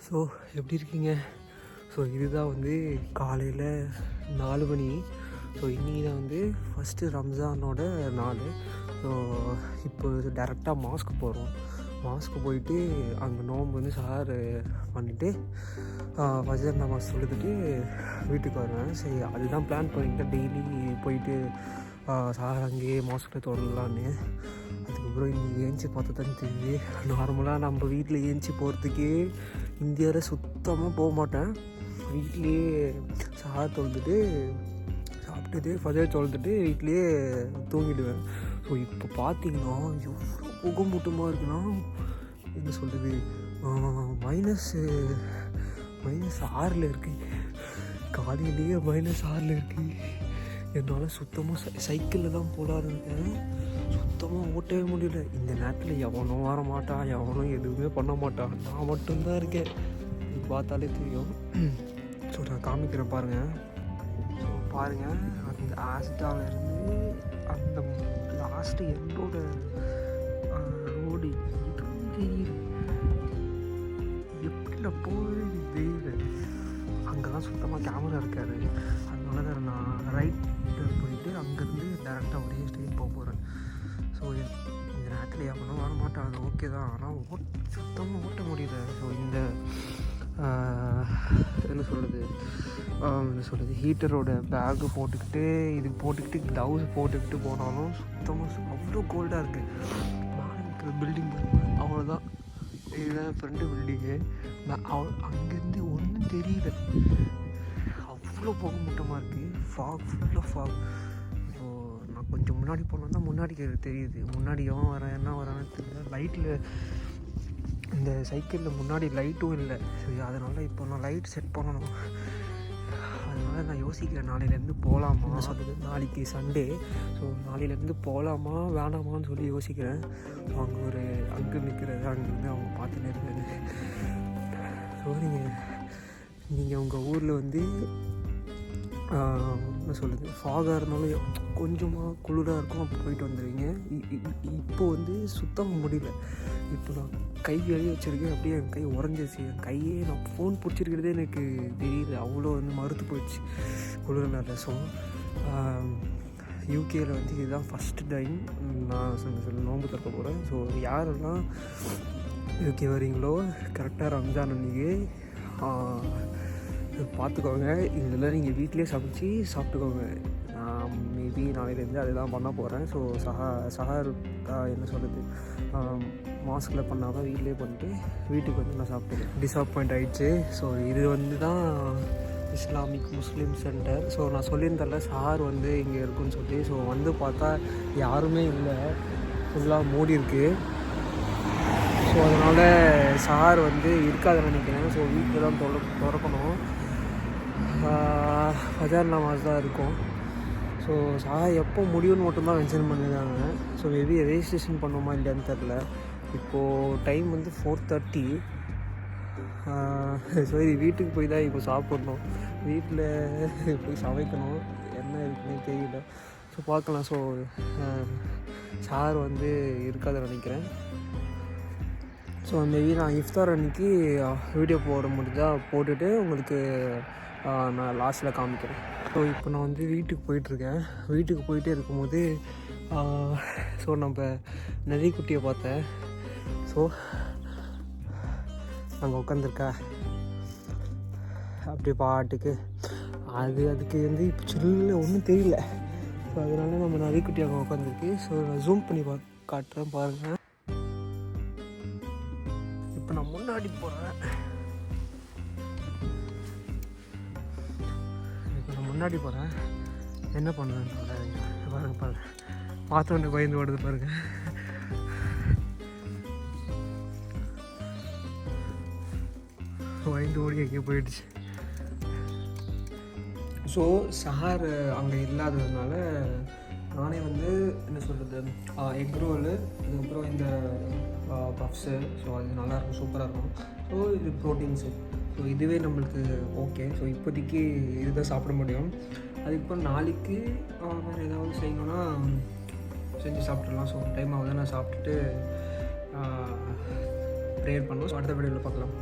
So எப்படி இருக்கீங்க? So இதுதான் வந்து காலையில் 4 மணி. ஸோ இன்றைக்கி தான் வந்து ஃபஸ்ட்டு ரம்ஜானோட நாள். ஸோ இப்போ டேரெக்டாக மாஸ்க்கு போகிறோம். மாஸ்க்கு போயிட்டு அங்கே நோம்பு வந்து சார் பண்ணிவிட்டு ஃபஜர் நமாஸ் சொல்லிட்டு வீட்டுக்கு வருவேன். சரி, அதுதான் பிளான் பண்ணிட்டேன். டெய்லி போயிட்டு சார் அங்கேயே மாஸ்கில் தொடரலான்னு. அதுக்கப்புறம் இன்றைக்கி ஏஞ்சி பார்த்தா தான் தெரியுது. நார்மலாக நம்ம வீட்டில் ஏஞ்சி போகிறதுக்கே இந்தியாவில் சுத்தமாக போக மாட்டேன். வீட்லேயே சார் தொழுதுட்டு சாப்பிட்டுட்டு ஃபஜர் தொழுதுட்டு வீட்லேயே தூங்கிடுவேன். ஸோ இப்போ பார்த்தீங்கன்னா எவ்வளோ புகமூட்டமாக இருக்குன்னா என்ன சொல்கிறது, -6 இருக்குது. காலையிலேயே -6 இருக்குது. என்னால் சுத்தமாக சைக்கிளில் தான் போகலான்னு இருக்கேன். சுத்தமாக ஓட்டவே முடியல. இந்த நேரத்தில் எவனும் வர மாட்டான், எவனும் எதுவுமே பண்ண மாட்டான். நான் மட்டும்தான் இருக்கேன். இது பார்த்தாலே தெரியும். ஸோ நான் காமிக்கிறேன் பாருங்கள். ஸோ பாருங்கள், அந்த ஆஸ்டாவிலேருந்து அந்த லாஸ்ட்டு எண்டோட ரோடு இதுவும் தெரியுது. எப்படில போகுது தெரியல. அங்கே தான் சுத்தமாக கேமரா இருக்காது. அதனால தான் நான் ரைட்டில் போயிட்டு அங்கேருந்து டேரெக்டாக ஒரே ஸ்ட்ரெயிட் போக போகிறேன். ஸோ இந்த நேரத்தில் எவனும் வர மாட்டான், அது ஓகே தான். ஆனால் சுத்தமாக ஓட்ட முடியல. ஸோ இந்த என்ன சொல்கிறது ஹீட்டரோட பேக்கு போட்டுக்கிட்டு இது போட்டுக்கிட்டு க்ளவுஸ் போட்டுக்கிட்டு போனாலும் சுத்தமாக அவ்வளோ கோல்டாக இருக்குது. மேலே இருக்கிற பில்டிங் அவ்வளோதான். இதுதான் ஃப்ரெண்டு பில்டிங்கு. அங்கேருந்து ஒன்றும் தெரியல. அவ்வளோ புகமூட்டமாக இருக்குது. ஃபுல்லாக ஃபாக். ஸோ நான் கொஞ்சம் முன்னாடி போனால் தான் முன்னாடி தெரியுது. முன்னாடி எவன் வரேன் என்ன வரான்னு தெரியல. லைட்டில் இந்த சைக்கிளில் முன்னாடி லைட்டும் இல்லை. சரி, அதனால் இப்போ நான் லைட் செட் பண்ணணும். அதனால் நான் யோசிக்கிறேன், நாளையிலேருந்து போகலாமா சொல்லுது. நாளைக்கு சண்டே. ஸோ நாளையிலேருந்து போகலாமா வேணாமான்னு சொல்லி யோசிக்கிறேன். ஸோ அங்கே ஒரு அங்கு நிற்கிறது, அங்கேருந்து அவங்க பார்த்துன்னு இருக்காது. ஸோ நீங்கள் உங்கள் ஊரில் வந்து என்ன சொல்லுது ஃபாகாக இருந்தாலும் கொஞ்சமாக குளிராக இருக்கும், அப்போ போயிட்டு வந்துடுவீங்க. இப்போது வந்து சுத்தமாக முடியல. இப்போ நான் கை வெளியே வச்சுருக்கேன், அப்படியே என் கை உறைஞ்சிச்சு. என் கையே நான் ஃபோன் பிடிச்சிருக்கிறதே எனக்கு தெரியல. அவ்வளோ வந்து மறுத்து போயிடுச்சு குளிர்னால. ஸோ யூகேயில் வந்து இதுதான் ஃபஸ்ட்டு டைம் நான் சொல்ல நோன்பு திறக்க போகிறேன். ஸோ யாரெல்லாம் யூகே வரீங்களோ கரெக்டாக ரம்ஜான் அன்றைக்கி பார்த்துக்கோங்க. இதெல்லாம் நீங்கள் வீட்டிலே சமைச்சி சாப்பிட்டுக்கோங்க. நான் மேபி நாளையிலேருந்து அதுதான் பண்ண போகிறேன். ஸோ சஹர் என்ன சொல்கிறது மாஸ்கில் பண்ணால் தான் வீட்டிலே பண்ணிட்டு வீட்டுக்கு வந்து நான் சாப்பிட்டேன். டிஸப்பாயிண்ட் ஆகிடுச்சு. ஸோ இது வந்து தான் இஸ்லாமிக் முஸ்லீம் சென்டர். ஸோ நான் சொல்லியிருந்தேன்ல சார் வந்து இங்கே இருக்குன்னு சொல்லி. ஸோ வந்து பார்த்தா யாருமே இல்லை, ஃபுல்லாக மூடி இருக்குது. ஸோ அதனால் சார் வந்து இருக்காதுன்னு நினைக்கிறேன். ஸோ வீட்டில் தான் திறக்கணும். ஃபஜர் நமாஸ் தான் இருக்கும். ஸோ சார் எப்போ முடியும்னு மட்டும்தான் மென்ஷன் பண்ணியிருக்காங்க. ஸோ மேபி ரெஜிஸ்ட்ரேஷன் பண்ணோமா இல்லையான்னு தெரில. இப்போது டைம் வந்து 4:30. ஸோ இது வீட்டுக்கு போய் தான் இப்போ சாப்பிட்ணும். வீட்டில் போய் சமைக்கணும், என்ன இருக்குன்னு தெரியல. ஸோ பார்க்கலாம். ஸோ சார் வந்து இருக்காதுன்னு நினைக்கிறேன். ஸோ மேபி நான் இஃப்தார் அன்றைக்கி வீடியோ போட முடிஞ்சால் போட்டுட்டு உங்களுக்கு நான் லாஸ்ட்டில் காமிக்கிறேன். ஸோ இப்போ நான் வந்து வீட்டுக்கு போயிட்டுருக்கேன். வீட்டுக்கு போயிட்டே இருக்கும்போது ஸோ நம்ம நதிக்குட்டியை பார்த்தேன். ஸோ அங்கே உட்காந்துருக்கா அப்படி பாட்டுக்கு அதுக்கு வந்து இப்போ சில்ல ஒன்றும் தெரியல. ஸோ அதனால நம்ம நதிக்குட்டி அங்கே உட்காந்துருக்கு. ஸோ நான் ஜூம் பண்ணி காட்டுறேன் பாருங்கள். இப்போ நான் முன்னாடி போகிறேன். என்ன பண்ணுறேன்னு சொல்கிறேன். பாருங்க பார்த்து பயந்து ஓடுது பாருங்கள். பயந்து ஓடி எங்கேயோ போயிடுச்சு. ஸோ சஹார் அங்கே இல்லாததுனால நானே வந்து என்ன சொல்கிறது எக் ரோலு, அதுக்கப்புறம் இந்த பஃப்ஸு. ஸோ அது நல்லாயிருக்கும், சூப்பராக இருக்கும். ஸோ இது ப்ரோட்டீன்ஸு. ஸோ இதுவே நம்மளுக்கு ஓகே. ஸோ இப்போதைக்கு இதுதான் சாப்பிட முடியும். அதுக்கப்புறம் நாளைக்கு வேறு ஏதாவது செய்யணுன்னா செஞ்சு சாப்பிட்றலாம். ஸோ டைம் ஆகுது, நான் சாப்பிட்டுட்டு ப்ரேயர் பண்ணுவோம். ஸோ அடுத்த வீடியோவில் பார்க்கலாம்.